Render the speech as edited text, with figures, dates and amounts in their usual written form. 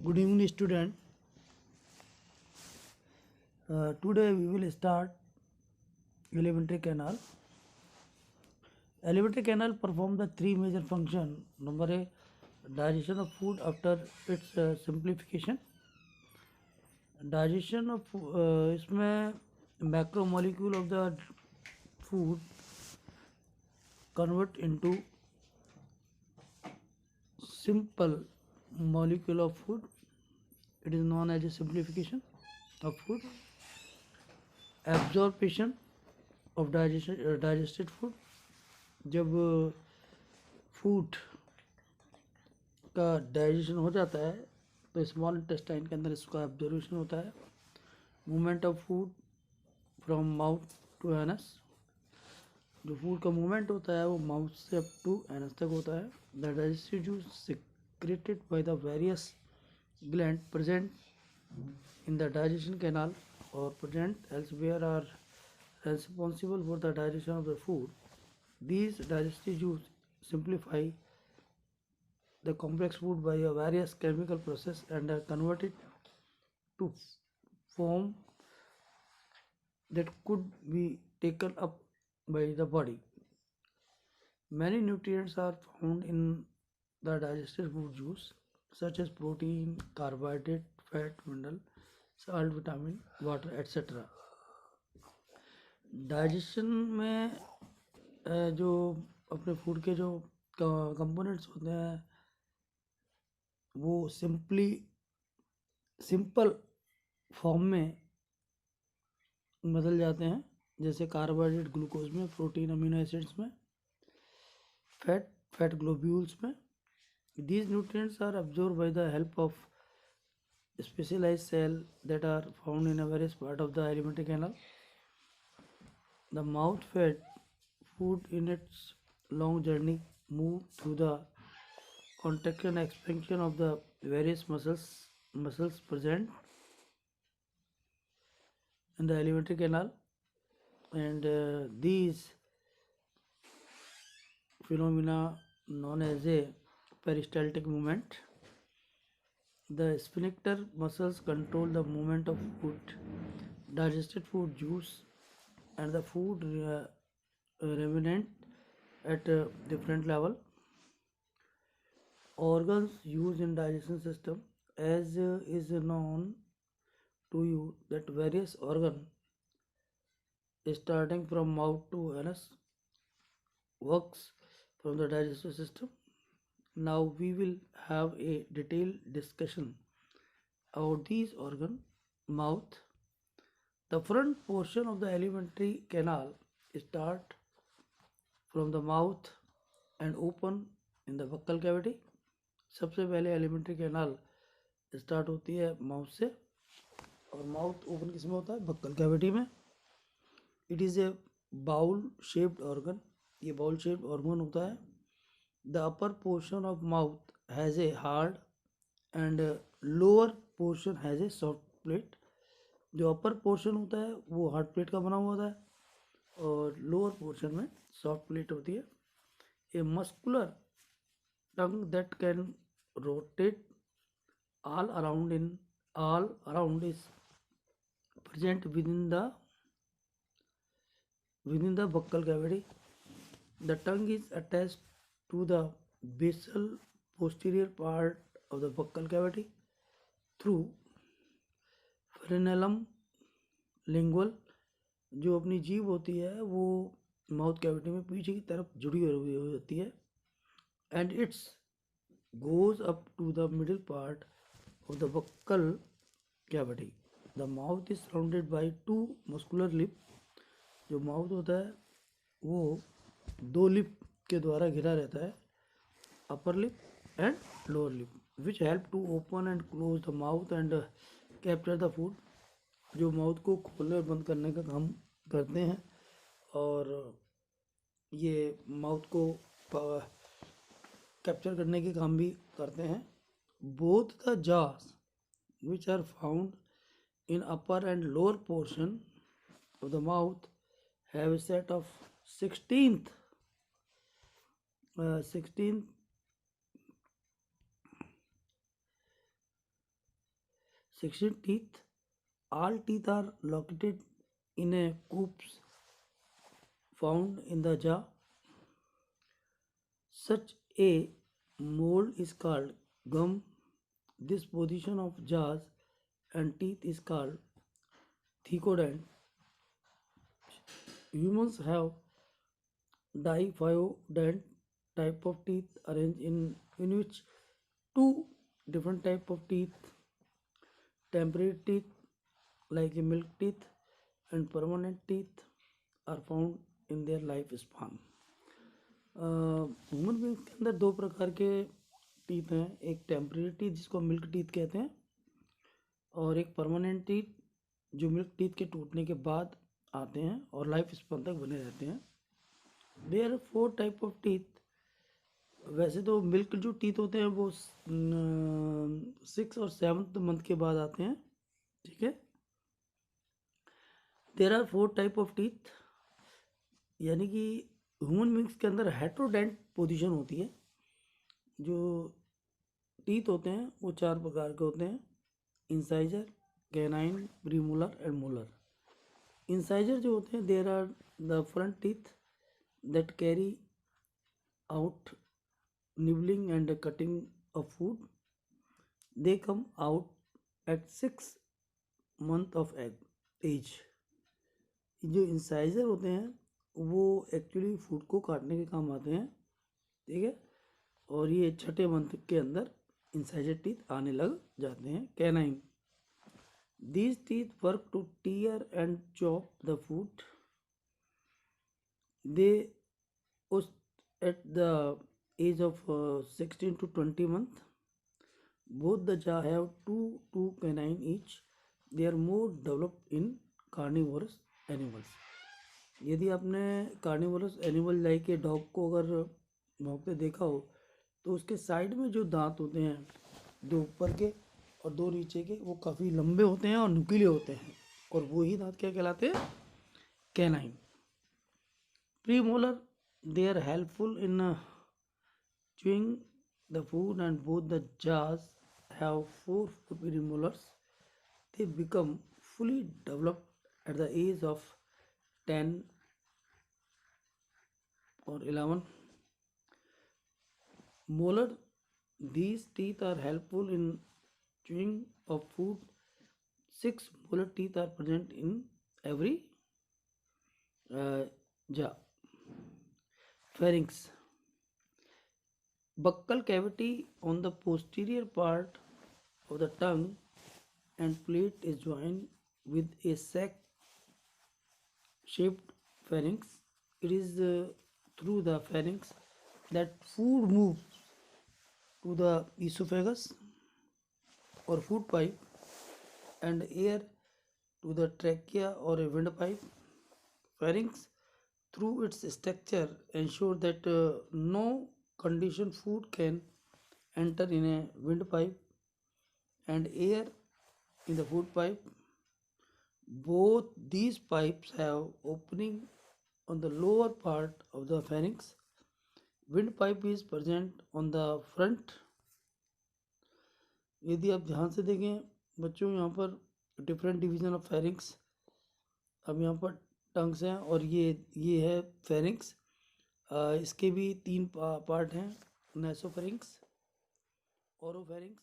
Good evening, student. Today we will start alimentary canal. Alimentary canal perform the three major function. Number A, digestion of food after its simplification. Digestion of इसमें macro molecule of the food convert into simple molecule of food. It is known as a simplification of food. Absorption of digested food. जब food का digestion हो जाता है तो small intestine के अंदर इसका एब्जॉर्प्शन होता है. Movement of food from mouth to anus. जो फूड का मूवमेंट होता है वो माउथ से अप टू एनस तक होता है. The digestive juice secreted by the various gland present in the digestion canal और present elsewhere are responsible for the digestion of the food. These digestive juice simplify the complex food by a various chemical process and are converted to form that could be taken up by the body. Many nutrients are found in the digested food juice such as protein, carbohydrate, fat, mineral, salt, vitamin, water, etc. Digestion में जो अपने food के जो components होते हैं वो simple form में बदल जाते हैं. जैसे कार्बोहाइड्रेट ग्लूकोज में, प्रोटीन अमीनो एसिड्स में, फैट ग्लोब्यूल्स में. These nutrients are absorb by the help of specialised cell that are found in a various part of the alimentary canal. The mouth-fed food in its long journey move through the contraction and expansion of the various muscles present in the alimentary canal, and these phenomena known as a peristaltic movement. The sphincter muscles control the movement of food, digested food juice, and the food remnant at a different level. Organs used in digestion system, as is known to you that various organ starting from mouth to anus works from the digestive system. Now we will have a detailed discussion about these organ. Mouth. The front portion of the alimentary canal start from the mouth and open in the buccal cavity. सबसे पहले alimentary canal start होती है mouth से और mouth open किस में होता है? बक्कल कैविटी में. It is a bowl shaped organ. ये बाउल शेप्ड ऑर्गन होता है. The upper portion of mouth has a hard and lower portion has a soft plate. जो अपर पोर्शन होता है वो हार्ड प्लेट का बना हुआ होता है और लोअर पोर्शन में सॉफ्ट प्लेट होती है. A muscular tongue that can rotate all around is present within the buccal cavity. The tongue is attached to the basal posterior part of the buccal cavity through frenulum lingual. जो अपनी जीभ होती है वो mouth cavity में पीछे की तरफ जुड़ी हुई होती है. And it's goes up to the middle part of the buccal cavity. The mouth is surrounded by two muscular lip. जो माउथ होता है वो दो लिप के द्वारा घिरा रहता है, upper lip and lower lip, which help to open and close the mouth and capture the food. जो माउथ को खोलने और बंद करने का काम करते हैं और ये माउथ को कैप्चर करने के काम भी करते हैं. Both the jaws which are found in upper and lower portion of the mouth have a set of 16 16 16 teeth. All teeth are located in a coops found in the jaw. Such a mold is called gum. This position of jaws and teeth is called thecodont. Humans have diphyodont type of teeth arranged in which two different type of teeth, temporary teeth like a milk teeth and permanent teeth are found in their lifespan. Human beings के अंदर दो प्रकार के teeth हैं, एक temporary teeth जिसको milk teeth कहते हैं और एक परमानेंट टीथ जो मिल्क टीथ के टूटने के बाद आते हैं और लाइफ स्पैन तक बने रहते हैं. There are 4 type of teeth. वैसे तो मिल्क जो टीथ होते हैं वो 6 और 7th मंथ के बाद आते हैं, ठीक है. There are 4 type of teeth, यानी कि ह्यूमन बींग्स के अंदर हेट्रोडेंट पोजीशन होती है. जो टीथ होते हैं वो 4 प्रकार के होते हैं: incisor, canine, premolar and molar. Incisor जो होते हैं there are the front teeth that carry out nibbling and cutting of food. They come out at 6 month of age. जो इंसाइजर होते हैं वो एक्चुअली फूड को काटने के काम आते हैं, ठीक है, और ये 6ठे मंथ के अंदर इंसाइजर टीथ आने लग जाते हैं. Canine, these teeth work to tear and chop the food. They at the age of 16 to 20 month. Both the jaw have two canine each. They are more developed in carnivorous animals. यदि आपने carnivorous animal like के dog को अगर भौंकते देखा हो तो उसके side में जो दांत होते हैं, 2 ऊपर के और 2 नीचे के, वो काफ़ी लंबे होते हैं और नुकीले होते हैं और वही दांत क्या कहलाते हैं? Canine. Premolar, they are helpful in chewing the food and both the jaws have 4 premolars. They become fully developed at the age of 10 or 11. Molar, these teeth are helpful in chewing of food. 6 molar teeth are present in every jaw. Pharynx, buccal cavity on the posterior part of the tongue and plate is joined with a sac shaped pharynx. It is through the pharynx that food moves to the esophagus or food pipe and air to the trachea or a windpipe. Pharynx through its structure ensure that no conditioned food can enter in a windpipe and air in the food pipe. Both these pipes have opening on the lower part of the pharynx. Windpipe is present on the front. यदि आप ध्यान से देखें बच्चों, यहाँ पर different division of pharynx. अब यहाँ पर टंग्स हैं और ये है फेरिंक्स. इसके भी 3 पार्ट हैं: नेसोफेरिंक्स, ओरोफेरिंक्स